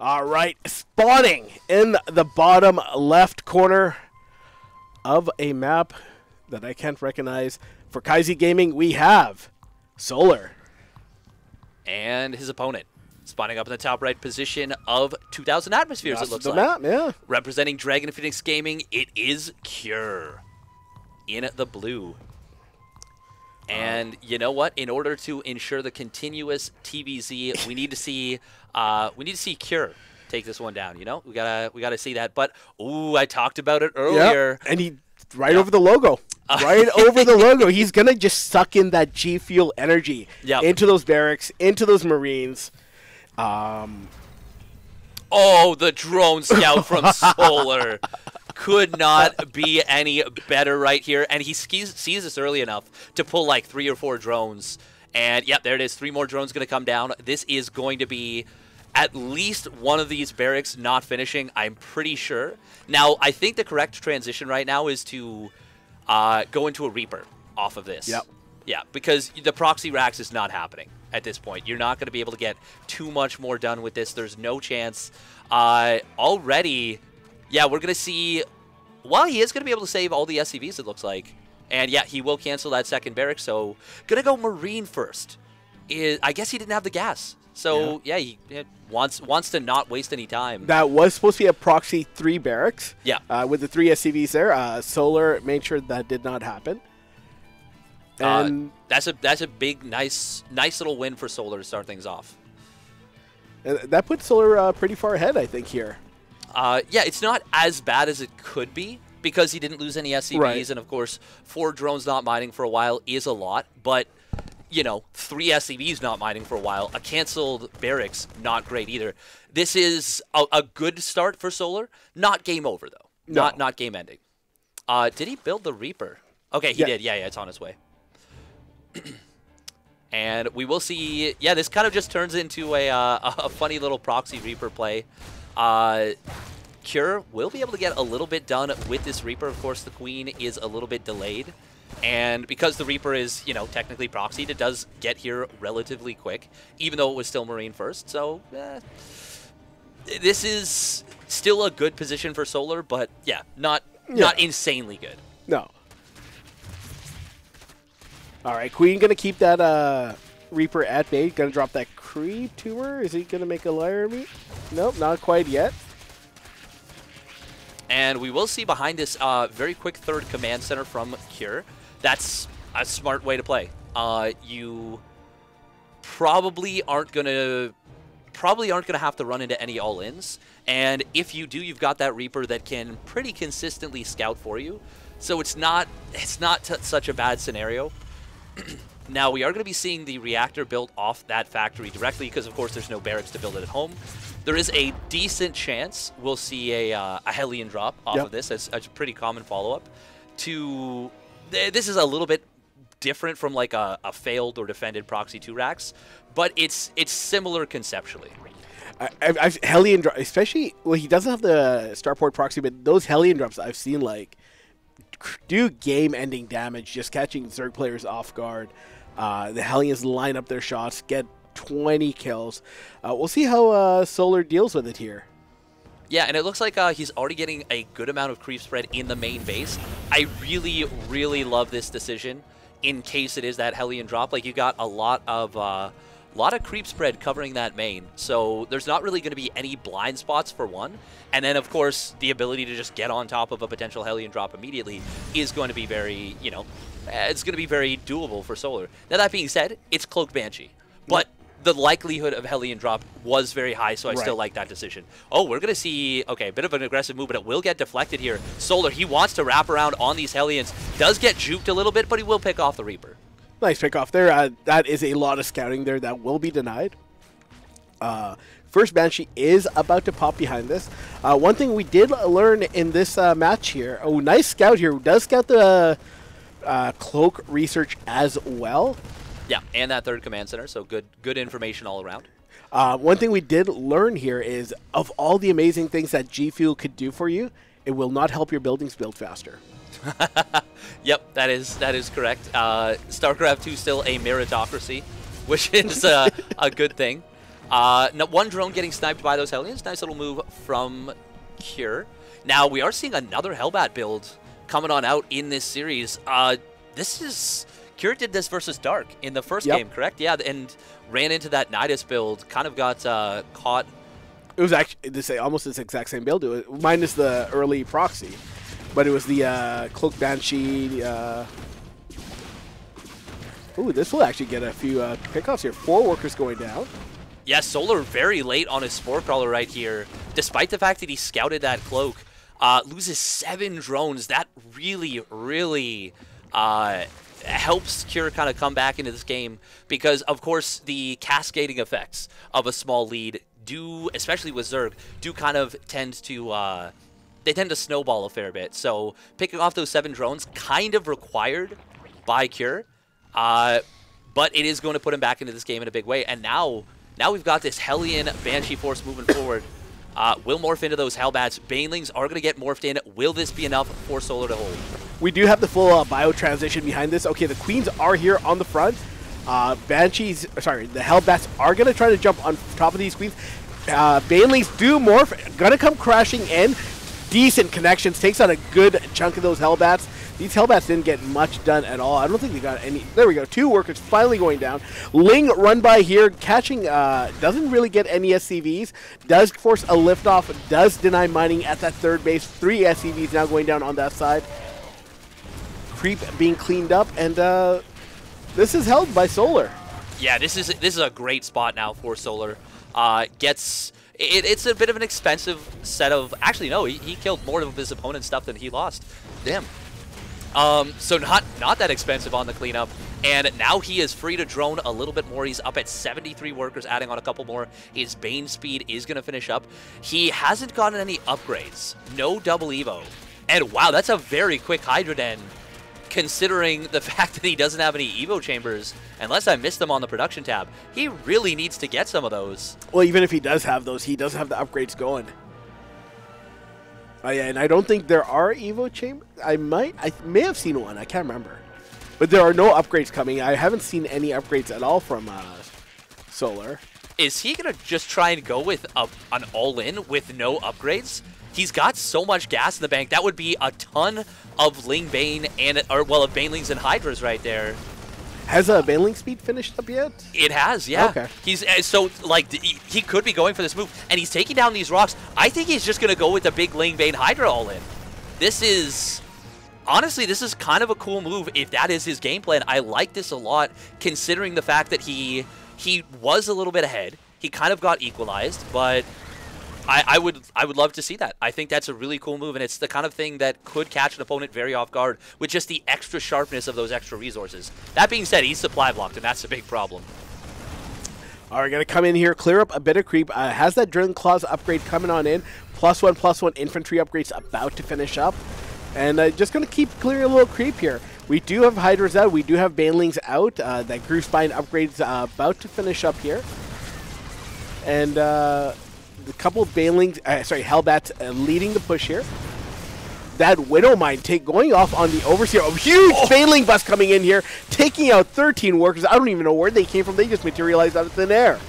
All right, spawning in the bottom left corner of a map that I can't recognize. For Kaizi Gaming, we have Solar. And his opponent, spawning up in the top right position of 2,000 atmospheres, That's it looks the like. map, yeah. Representing Dragon Phoenix Gaming, it is Cure in the blue. And you know what? In order to ensure the continuous TVZ, we need to see Cure take this one down. You know, we gotta see that. But ooh, I talked about it earlier. Yep. And he over the logo, right over the logo. He's gonna just suck in that G Fuel energy into those barracks, into those Marines. Oh, the drone scout from Solar. Could not be any better right here. And he sees this early enough to pull like 3 or 4 drones. And, yep, there it is. 3 more drones going to come down. This is going to be at least one of these barracks not finishing, I'm pretty sure. Now, I think the correct transition right now is to go into a Reaper off of this. Yep. Yeah, because the proxy racks is not happening at this point. You're not going to be able to get too much more done with this. There's no chance. Already... Yeah, we're going to see, well, he is going to be able to save all the SCVs, it looks like. And, yeah, he will cancel that second barrack, so going to go Marine first. I guess he didn't have the gas. So, yeah, he wants to not waste any time. That was supposed to be a proxy 3 barracks. Yeah. With the 3 SCVs there. Solar made sure that did not happen. And that's a big, nice little win for Solar to start things off. That puts Solar pretty far ahead, I think, here. Yeah, it's not as bad as it could be because he didn't lose any SCVs, right. And of course, 4 drones not mining for a while is a lot. But, you know, 3 SCVs not mining for a while, a canceled barracks, not great either. This is a good start for Solar. Not game over, though. No. Not game ending. Did he build the Reaper? Okay, he did. Yeah, it's on his way. And we will see, yeah, this kind of just turns into a funny little proxy Reaper play. Cure will be able to get a little bit done with this Reaper. Of course, the Queen is a little bit delayed. And because the Reaper is, you know, technically proxied, it does get here relatively quick, even though it was still Marine first. So, this is still a good position for Solar, but, yeah, not insanely good. No. All right, Queen going to keep that Reaper at bay. Going to drop that creep to her. Is he going to make a Laramie? Nope, not quite yet. And we will see behind this very quick 3rd command center from Cure. That's a smart way to play. You probably aren't gonna have to run into any all-ins. And if you do, you've got that Reaper that can pretty consistently scout for you. So it's not such a bad scenario. Now, we are going to be seeing the reactor built off that factory directly because, of course, there's no barracks to build it at home. There is a decent chance we'll see a Hellion drop off of this. It's a pretty common follow-up. This is a little bit different from like a failed or defended proxy 2 racks, but it's similar conceptually. Hellion drop, especially, well, he doesn't have the Starport proxy, but those Hellion drops I've seen like do game-ending damage, just catching Zerg players off guard. The Hellions line up their shots, get 20 kills. We'll see how Solar deals with it here. Yeah, and it looks like he's already getting a good amount of creep spread in the main base. I really, really love this decision in case it is that Hellion drop. Like, you got a lot of creep spread covering that main, so there's not really going to be any blind spots for one. And then, of course, the ability to just get on top of a potential Hellion drop immediately is going to be very, you know, it's going to be very doable for Solar. Now, that being said, it's Cloaked Banshee, but the likelihood of Hellion drop was very high, so I still like that decision. Oh, we're going to see, okay, a bit of an aggressive move, but it will get deflected here. Solar, he wants to wrap around on these Hellions. Does get juked a little bit, but he will pick off the Reaper. Nice pick off there. That is a lot of scouting there that will be denied. First Banshee is about to pop behind this. One thing we did learn in this match here, oh, nice scout here. Does scout the cloak research as well. Yeah, and that 3rd command center, so good information all around. One thing we did learn here is, of all the amazing things that G Fuel could do for you, it will not help your buildings build faster. Yep, that is correct. StarCraft 2 still a meritocracy, which is a good thing. One drone getting sniped by those Hellions. Nice little move from Cure. Now, we are seeing another Hellbat build coming on out in this series. This is... Cure did this versus Dark in the first game, correct? Yeah, and ran into that Nidus build. Kind of got caught. It was actually almost this exact same build, minus the early proxy. But it was the Cloak Banshee. Ooh, this will actually get a few pickoffs here. 4 workers going down. Yeah, Solar very late on his Spore Crawler right here. Despite the fact that he scouted that Cloak, loses 7 drones. That really, really helps Cure kind of come back into this game because, of course, the cascading effects of a small lead do, especially with Zerg, do kind of tend to... they tend to snowball a fair bit. So picking off those 7 drones kind of required by Cure. But it is going to put him back into this game in a big way. And now we've got this Hellion Banshee force moving forward. Will morph into those Hellbats. Banelings are going to get morphed in. Will this be enough for Solar to hold? We do have the full bio transition behind this. Okay, the Queens are here on the front. Banshees, sorry, the Hellbats are going to try to jump on top of these Queens. Banelings do morph. Going to come crashing in. Decent connections. Takes out a good chunk of those Hellbats. These Hellbats didn't get much done at all. I don't think they got any. There we go. 2 workers finally going down. Ling run by here, catching, doesn't really get any SCVs. Does force a liftoff. Does deny mining at that third base. 3 SCVs now going down on that side. Creep being cleaned up, and this is held by Solar. Yeah, this is a great spot now for Solar. It's a bit of an expensive set of... Actually, no, he killed more of his opponent's stuff than he lost. Damn. So not that expensive on the cleanup. And now he is free to drone a little bit more. He's up at 73 workers, adding on a couple more. His Bane speed is going to finish up. He hasn't gotten any upgrades. No double Evo. And wow, that's a very quick Hydra Den, considering the fact that he doesn't have any Evo chambers. Unless I missed them on the production tab. He really needs to get some of those. Well, even if he does have those, he doesn't have the upgrades going. Oh yeah, and I don't think there are Evo chambers. I may have seen one. I can't remember. But there are no upgrades coming. I haven't seen any upgrades at all from Solar. Is he going to just try and go with an all-in with no upgrades? He's got so much gas in the bank. That would be a ton of Ling Bane of Banelings and Hydras right there. Has a Baneling speed finished up yet? It has, yeah. Okay. He's so like he could be going for this move, and he's taking down these rocks. I think he's just gonna go with the big Ling Bane Hydra all in. This is honestly, this is kind of a cool move if that is his game plan. I like this a lot, considering the fact that he was a little bit ahead. He kind of got equalized, but I would love to see that. I think that's a really cool move, and it's the kind of thing that could catch an opponent very off guard with just the extra sharpness of those extra resources. That being said, he's supply blocked, and that's a big problem. All right, going to come in here, clear up a bit of creep. Has that Drilling Claws upgrade coming on in. +1/+1 infantry upgrades about to finish up. And just going to keep clearing a little creep here. We do have Hydras out. We do have Banelings out. That Groove Spine upgrade's about to finish up here. And... a couple of Hellbats leading the push here. That Widowmine going off on the Overseer. A huge Baneling bus coming in here, taking out 13 workers. I don't even know where they came from. They just materialized out of thin air.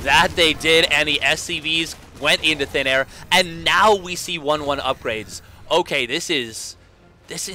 That they did, and the SCVs went into thin air, and now we see 1/1 upgrades. Okay, this is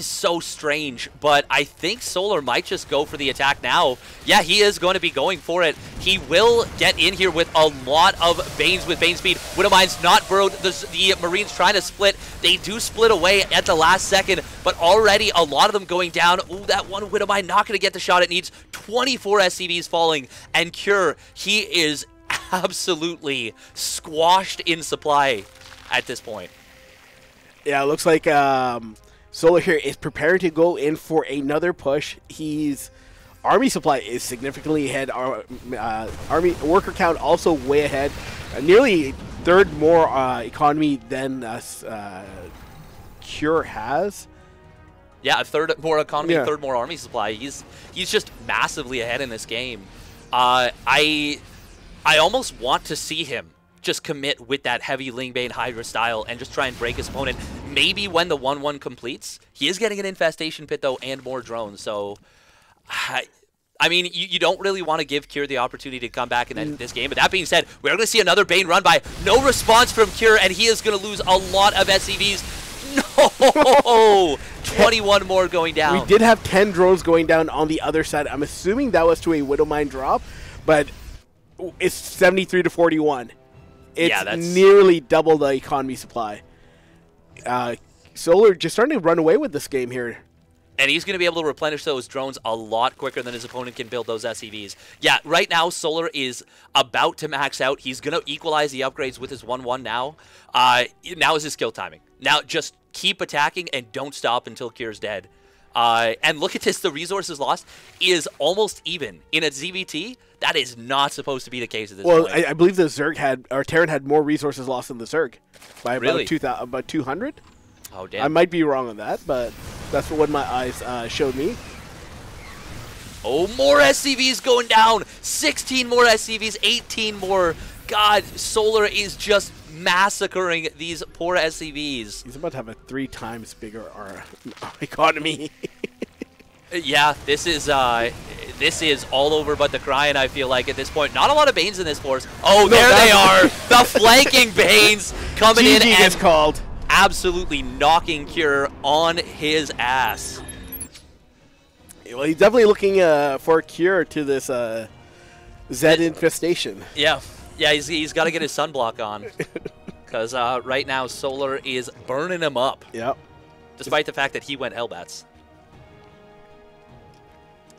so strange, but I think Solar might just go for the attack now. Yeah, he is going to be going for it. He will get in here with a lot of Banes with Bane speed. Widowmine's not burrowed. The Marines trying to split. They do split away at the last second, but already a lot of them going down. Ooh, that one Widowmine not going to get the shot it needs. 24 SCVs falling, and Cure, he is absolutely squashed in supply at this point. Yeah, it looks like... Solar here is prepared to go in for another push. His army supply is significantly ahead. Army worker count also way ahead. Nearly third more economy than Cure has. Yeah, a third more economy, third more army supply. He's just massively ahead in this game. I almost want to see him just commit with that heavy Ling Bane Hydra style and just try and break his opponent. Maybe when the 1/1 completes. He is getting an infestation pit though and more drones, so I mean, you don't really want to give Cure the opportunity to come back in this game. But that being said, we're going to see another Bane run by. No response from Cure, and he is going to lose a lot of SCVs. No! 21 more going down. We did have 10 drones going down on the other side. I'm assuming that was to a Widowmine drop, but it's 73 to 41. It's that's nearly double the economy supply. Solar just starting to run away with this game here. And he's going to be able to replenish those drones a lot quicker than his opponent can build those SCVs. Yeah, right now, Solar is about to max out. He's going to equalize the upgrades with his 1-1 now. Now is his skill timing. Now just keep attacking and don't stop until Cure's dead. And look at this, the resources lost is almost even. In a ZVT, that is not supposed to be the case at this point. Well, I believe the Zerg or Terran had more resources lost than the Zerg. By about, Really? about 200? Oh, damn. I might be wrong on that, but that's what my eyes showed me. Oh, more SCVs going down. 16 more SCVs, 18 more. God, Solar is just massacring these poor SCVs. He's about to have a 3 times bigger economy. Yeah, this is all over but the crying, I feel like, at this point. Not a lot of Banes in this force. Oh, no, there they are. The flanking Banes coming in and gets called. Absolutely knocking Cure on his ass. Well, he's definitely looking for a cure to this Zed infestation. Yeah, he's got to get his sunblock on. Because right now, Solar is burning him up. Yep. Despite the fact that he went Hellbats.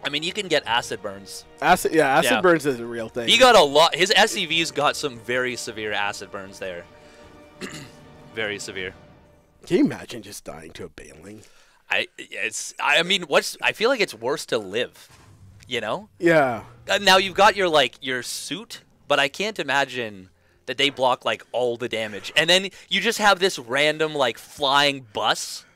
I mean, you can get acid burns. Acid burns is a real thing. He got a lot. His SCVs got some very severe acid burns there. Very severe. Can you imagine just dying to a Baneling? I feel like it's worse to live, you know? Yeah. Now you've got your suit, but I can't imagine that they block like all the damage. And then you just have this random like flying bus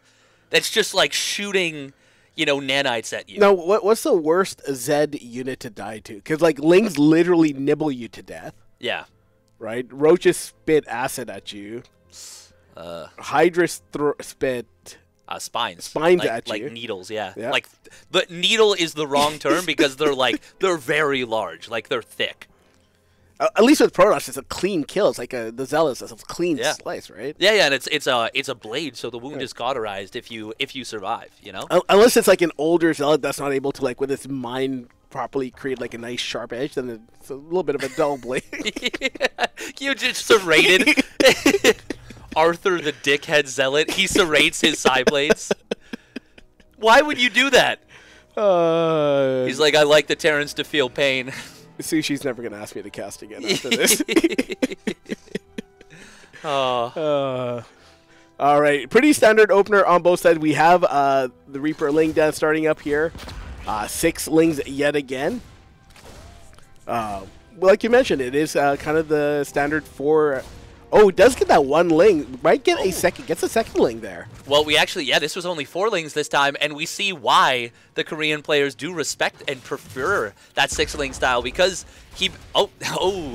that's just like shooting, you know, nanites at you. Now, what's the worst Zed unit to die to? Because like Lings literally nibble you to death. Yeah. Right? Roaches spit acid at you. Hydras spit spines at you. Like needles, yeah. Like the needle is the wrong term because they're very large, like they're thick. At least with Protoss, it's a clean kill. It's like the Zealous, it's a clean slice, right? Yeah, and it's a blade, so the wound is cauterized if you survive, you know. Unless it's like an older Zealot that's not able to like with its mind properly create like a nice sharp edge, then it's a little bit of a dull blade. You just serrated Arthur the dickhead Zealot. He serrates his side blades. Why would you do that? He's like, I like the Terrans to feel pain. Sushi's never going to ask me to cast again after this. All right. Pretty standard opener on both sides. We have the Reaper Ling down starting up here. 6 Lings yet again. Well, like you mentioned, it is kind of the standard for... Oh, it does get that 1 Ling. Might get a second. Gets a second Ling there. Well, we actually, this was only 4 Lings this time, and we see why the Korean players do respect and prefer that 6 Ling style because he.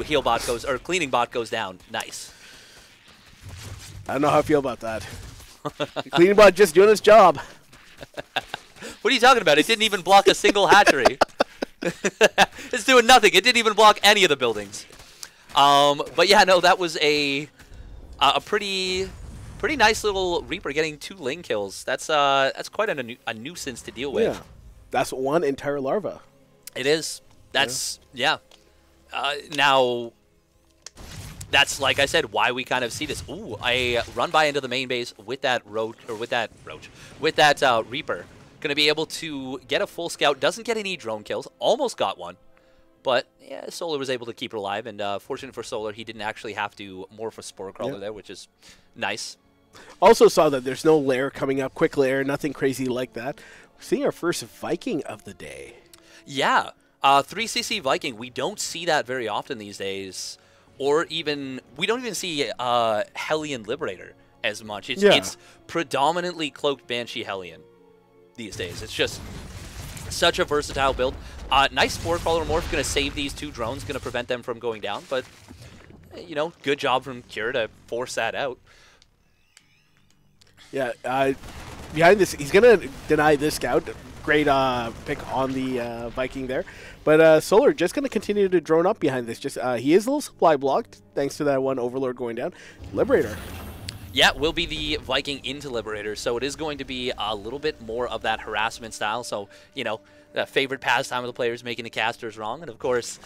Heal bot goes or cleaning bot goes down. Nice. I don't know how I feel about that. Cleaning bot just doing its job. What are you talking about? It didn't even block a single hatchery. It's doing nothing. It didn't even block any of the buildings. But yeah, no, that was a pretty nice little Reaper getting 2 Ling kills. That's quite a nuisance to deal with. Yeah, that's 1 entire larva. It is. That's now. That's like I said, why we kind of see this. Ooh, a run by into the main base with that Reaper. Going to be able to get a full scout. Doesn't get any drone kills. Almost got one. But, yeah, Solar was able to keep it alive, and fortunate for Solar, he didn't actually have to morph a Spore Crawler there, which is nice. Also saw that there's no lair coming up, quick lair, nothing crazy like that. We're seeing our first Viking of the day. Yeah, 3cc Viking, we don't see that very often these days, or even, we don't even see Hellion Liberator as much. It's predominantly Cloaked Banshee Hellion these days. It's just such a versatile build. Nice Spore Crawler morph, going to save these 2 drones, going to prevent them from going down, but, you know, good job from Cure to force that out. Yeah, behind this, he's going to deny this scout. great pick on the Viking there. But Solar just going to continue to drone up behind this. Just he is a little supply blocked thanks to that one Overlord going down. Liberator. Yeah, will be the Viking into Liberator, so it is going to be a little bit more of that harassment style. So, you know, the favorite pastime of the players making the casters wrong. And, of course,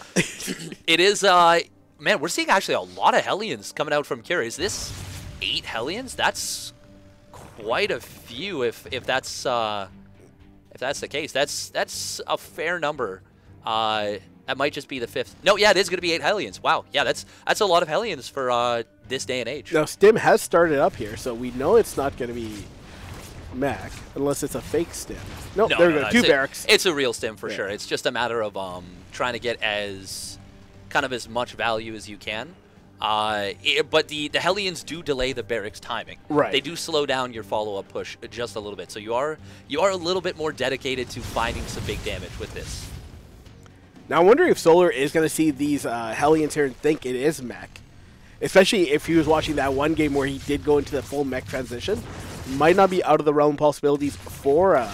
it is, man, we're seeing actually a lot of Hellions coming out from Cure. Is this 8 Hellions? That's quite a few if that's the case. That's a fair number. That might just be the 5th. No, yeah, it is going to be 8 Hellions. Wow, yeah, that's a lot of Hellions for this day and age. Now, Stim has started up here, so we know it's not going to be Mac, unless it's a fake Stim. Nope, No, there we go, 2 barracks. It's a real Stim for sure. It's just a matter of trying to get as much value as you can. But the Hellions do delay the barracks timing. Right. They do slow down your follow-up push just a little bit. So you are a little bit more dedicated to finding some big damage with this. Now, I'm wondering if Solar is going to see these Hellions here and think it is mech. Especially if he was watching that one game where he did go into the full mech transition. Might not be out of the realm of possibilities for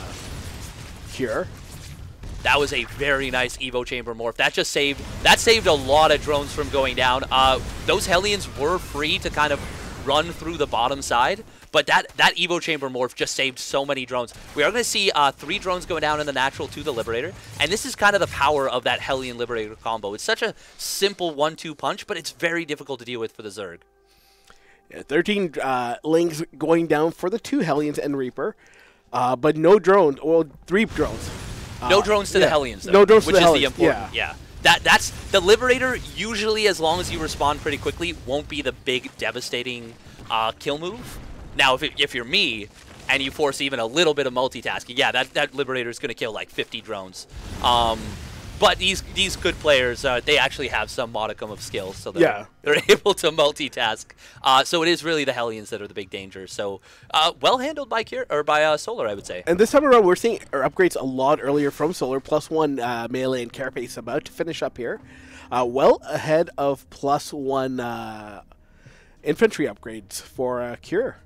Cure. That was a very nice Evo Chamber morph. That saved a lot of drones from going down. Those Hellions were free to kind of run through the bottom side, but that Evo Chamber morph just saved so many drones. We are going to see 3 drones going down in the natural to the Liberator, and this is kind of the power of that Hellion Liberator combo. It's such a simple 1-2 punch, but it's very difficult to deal with for the Zerg. Yeah, 13 Lings going down for the 2 Hellions and Reaper, but no drones. Well, 3 drones. No drones to the Hellions, though, no drones which to the is Hellions. the important. Yeah. That's the Liberator. Usually, as long as you respond pretty quickly, won't be the big devastating kill move. Now, if you're me and you force even a little bit of multitasking, yeah, that Liberator is going to kill like 50 drones. But these good players, they actually have some modicum of skill, so they're able to multitask. So it is really the Hellions that are the big danger. So well handled by Solar, I would say. And this time around, we're seeing our upgrades a lot earlier from Solar. +1 melee and carapace about to finish up here. Well ahead of +1 infantry upgrades for Cure.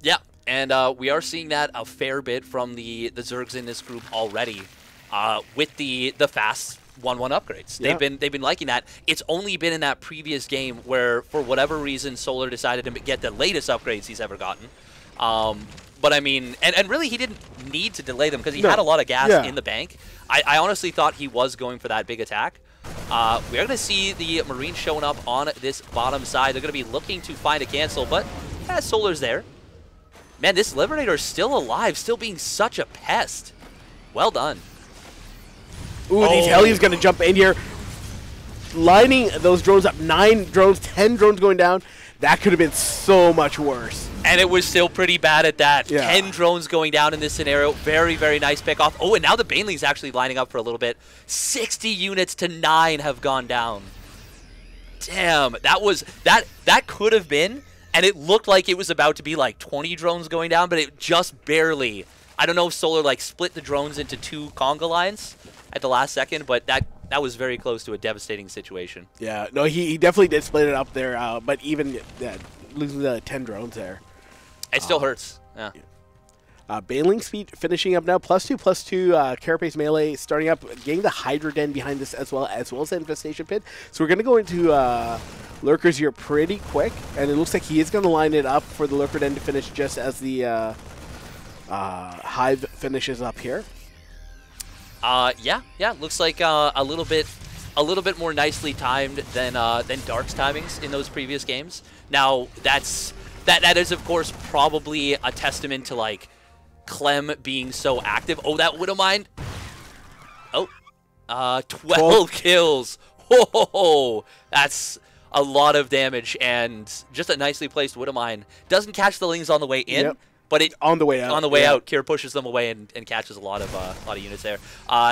Yeah, and we are seeing that a fair bit from the Zergs in this group already with the fast 1-1 upgrades. Yeah. They've been liking that. It's only been in that previous game where, for whatever reason, Solar decided to get the latest upgrades he's ever gotten. But I mean, and really he didn't need to delay them because he had a lot of gas in the bank. I honestly thought he was going for that big attack. We are going to see the Marines showing up on this bottom side. They're going to be looking to find a cancel, but Solar's there. Man, this Liberator is still alive, still being such a pest. Well done. Ooh, these Hellions going to jump in here. Lining those drones up. 9 drones, 10 drones going down. That could have been so much worse. And it was still pretty bad at that. Yeah. 10 drones going down in this scenario. Very, very nice pick off. Oh, and now the Baneling's actually lining up for a little bit. 60 units to 9 have gone down. Damn, that could have been, and it looked like it was about to be like 20 drones going down, but it just barely. I don't know if Solar like split the drones into 2 conga lines at the last second, but that was very close to a devastating situation. Yeah, no, he definitely did split it up there, but even losing the 10 drones there. It still hurts. Yeah. Baneling speed finishing up now. +2/+2 carapace melee starting up, getting the Hydra Den behind this as well as the Infestation Pit. So we're going to go into Lurkers here pretty quick, and it looks like he is going to line it up for the Lurker Den to finish just as the Hive finishes up here. Yeah, looks like a little bit more nicely timed than Dark's timings in those previous games. Now that is of course probably a testament to like Clem being so active. Oh, that Widowmine. Oh, 12 kills. Oh, that's a lot of damage, and just a nicely placed Widowmine. Doesn't catch the Lings on the way in. But it on the way out. On the way out, Kir pushes them away and catches a lot of units there.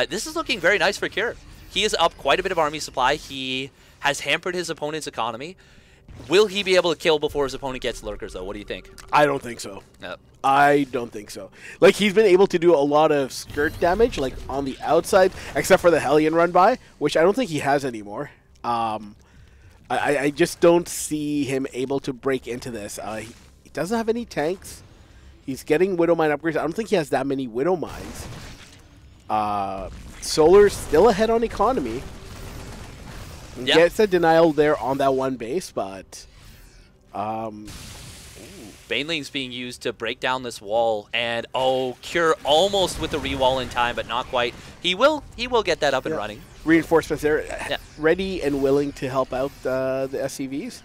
This is looking very nice for Kir. He is up quite a bit of army supply. He has hampered his opponent's economy. Will he be able to kill before his opponent gets lurkers, though? What do you think? I don't think so. No. I don't think so. Like, he's been able to do a lot of skirt damage, like, on the outside, except for the Hellion run-by, which I don't think he has anymore. I just don't see him able to break into this. He doesn't have any tanks. He's getting Widowmine upgrades. I don't think he has that many Widowmines. Solar's still ahead on economy. Yep. Gets a denial there on that one base, but Baneling's being used to break down this wall, and Cure almost with the rewall in time, but not quite. He will get that up and running. Reinforcements there, ready and willing to help out the SCVs.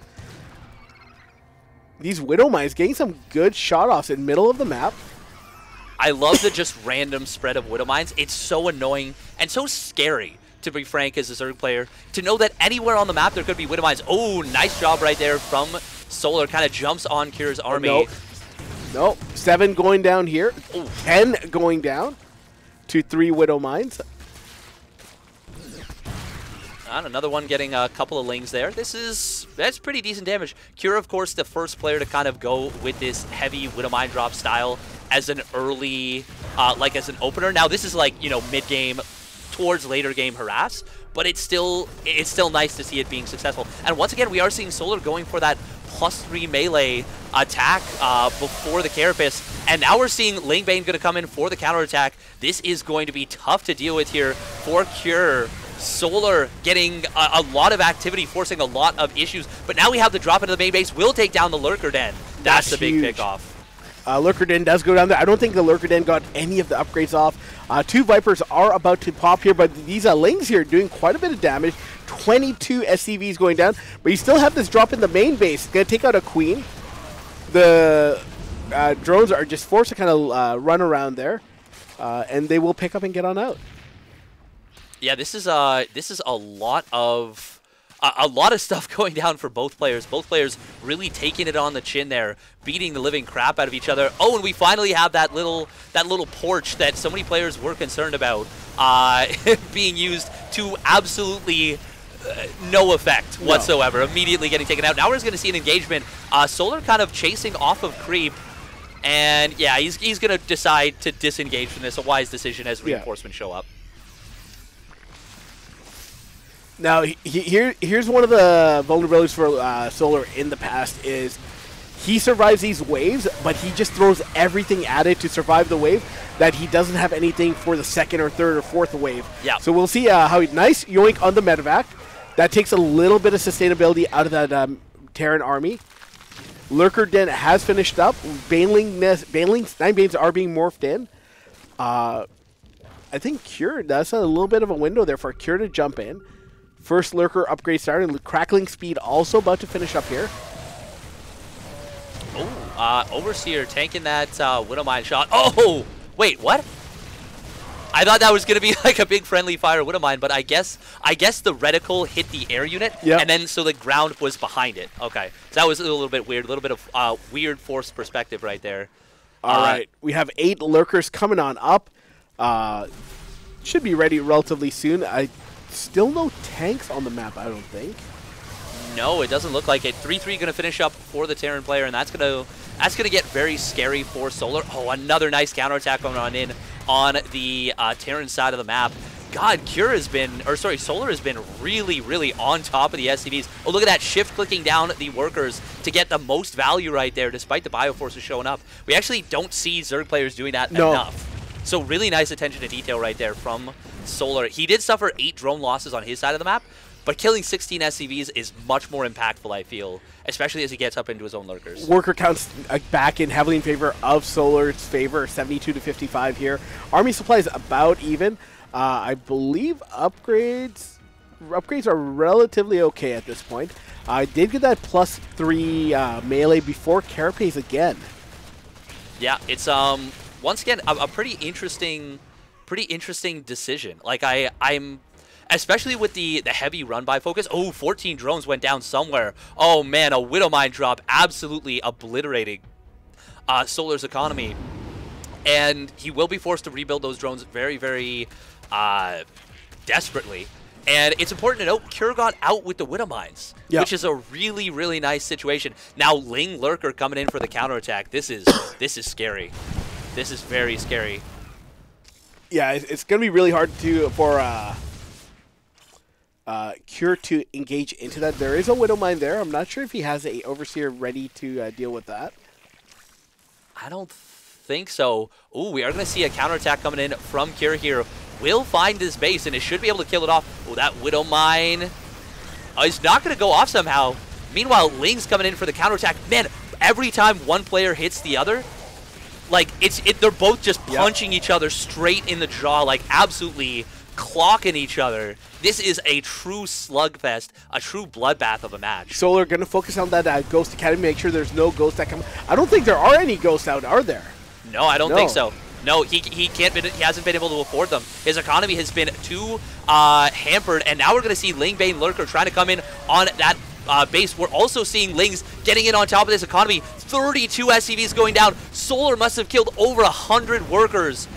These Widow Mines getting some good shot-offs in middle of the map. I love the just random spread of Widow Mines. It's so annoying and so scary, to be frank, as a Zerg player, to know that anywhere on the map there could be Widow Mines. Oh, nice job right there from Solar. Kind of jumps on Cure's army. Nope. 7 going down here. Ooh. 10 going down to 3 Widow Mines. And another one getting a couple of lings there. That's pretty decent damage. Cure, of course, the first player to kind of go with this heavy Widow Mine drop style as an early, like as an opener. Now this is like, you know, mid game towards later game harass, but it's still nice to see it being successful. And once again, we are seeing Solar going for that +3 melee attack before the Carapace, and now we're seeing Lingbane going to come in for the counterattack. This is going to be tough to deal with here for Cure. Solar getting a lot of activity, forcing a lot of issues, but now we have the drop into the main base. Will take down the Lurker Den. That's the big pick-off. Lurker Den does go down there. I don't think the Lurker Den got any of the upgrades off. 2 Vipers are about to pop here, but these Lings here doing quite a bit of damage. 22 SCVs going down, but you still have this drop in the main base. Going to take out a Queen. The drones are just forced to kind of run around there, and they will pick up and get on out. Yeah, this is a lot of stuff going down for both players. Both players really taking it on the chin there, beating the living crap out of each other. Oh, and we finally have that little porch that so many players were concerned about being used to absolutely no effect whatsoever. No. Immediately getting taken out. Now we're just going to see an engagement. Solar kind of chasing off of creep. And yeah, he's going to decide to disengage from this. A wise decision as reinforcements show up. Now, here's one of the vulnerabilities for Solar in the past is he survives these waves, but he just throws everything at it to survive the wave that he doesn't have anything for the second or third or fourth wave. Yeah. So we'll see how nice yoink on the medevac. That takes a little bit of sustainability out of that Terran army. Lurker Den has finished up. Baneling's 9 Banes are being morphed in. I think Cure, that's a little bit of a window there for Cure to jump in. First Lurker upgrade started, and Crackling Speed also about to finish up here. Oh, Overseer tanking that Widow Mine shot. Oh, wait, what? I thought that was going to be like a big friendly fire Widow Mine, but I guess the reticle hit the air unit, and then so the ground was behind it. Okay, so that was a little bit weird, a little bit of weird forced perspective right there. All right, we have 8 Lurkers coming on up. Should be ready relatively soon. Still no tanks on the map, I don't think. No, it doesn't look like it. 3-3 going to finish up for the Terran player, and that's gonna get very scary for Solar. Oh, another nice counterattack going on in on the Terran side of the map. God, Solar has been really, really on top of the SCVs. Oh, look at that, shift-clicking down the workers to get the most value right there, despite the Bioforces showing up. We actually don't see Zerg players doing that enough. So really nice attention to detail right there from Solar. He did suffer 8 drone losses on his side of the map, but killing 16 SCVs is much more impactful, I feel, especially as he gets up into his own Lurkers. Worker counts back in heavily in favor of Solar's favor, 72 to 55 here. Army supply is about even. I believe upgrades are relatively okay at this point. I did get that +3 melee before Carapace again. Yeah, it's once again a pretty interesting decision. Like I'm especially with the heavy run by focus. Oh, 14 drones went down somewhere. Oh man, a Widow Mine drop absolutely obliterating Solar's economy. And he will be forced to rebuild those drones very, very desperately. And it's important to note, Cure got out with the Widow Mines, which is a really, really nice situation. Now Ling Lurker coming in for the counterattack. This is scary. This is very scary. Yeah, it's going to be really hard for Cure to engage into that. There is a Widow Mine there. I'm not sure if he has a Overseer ready to deal with that. I don't think so. Ooh, we are going to see a counterattack coming in from Cure here. Will find this base, and it should be able to kill it off. Oh, that Widow Mine is not going to go off somehow. Meanwhile, Ling's coming in for the counterattack. Man, every time one player hits the other, like, they're both just punching each other straight in the jaw, like, absolutely clocking each other. This is a true slugfest, a true bloodbath of a match. Solar going to focus on that Ghost Academy, make sure there's no ghosts that come. I don't think there are any ghosts out, are there? No, I don't think so. No, he hasn't been able to afford them. His economy has been too hampered, and now we're going to see Lingbane Lurker trying to come in on that base. We're also seeing Lings getting in on top of this economy. 32 SCVs going down. Solar must have killed over 100 workers.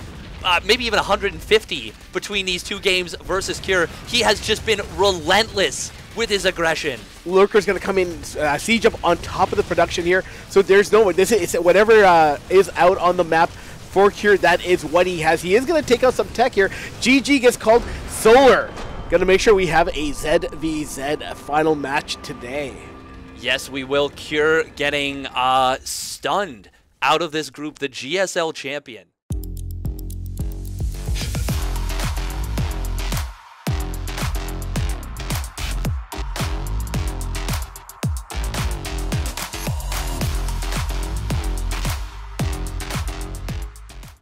Maybe even 150 between these two games versus Cure. He has just been relentless with his aggression. Lurker's going to come in, siege up on top of the production here. So there's no one. It's whatever is out on the map for Cure, that is what he has. He is going to take out some tech here. GG gets called. Solar going to make sure we have a ZvZ final match today. Yes, we will. Cure getting stunned out of this group, the GSL champion.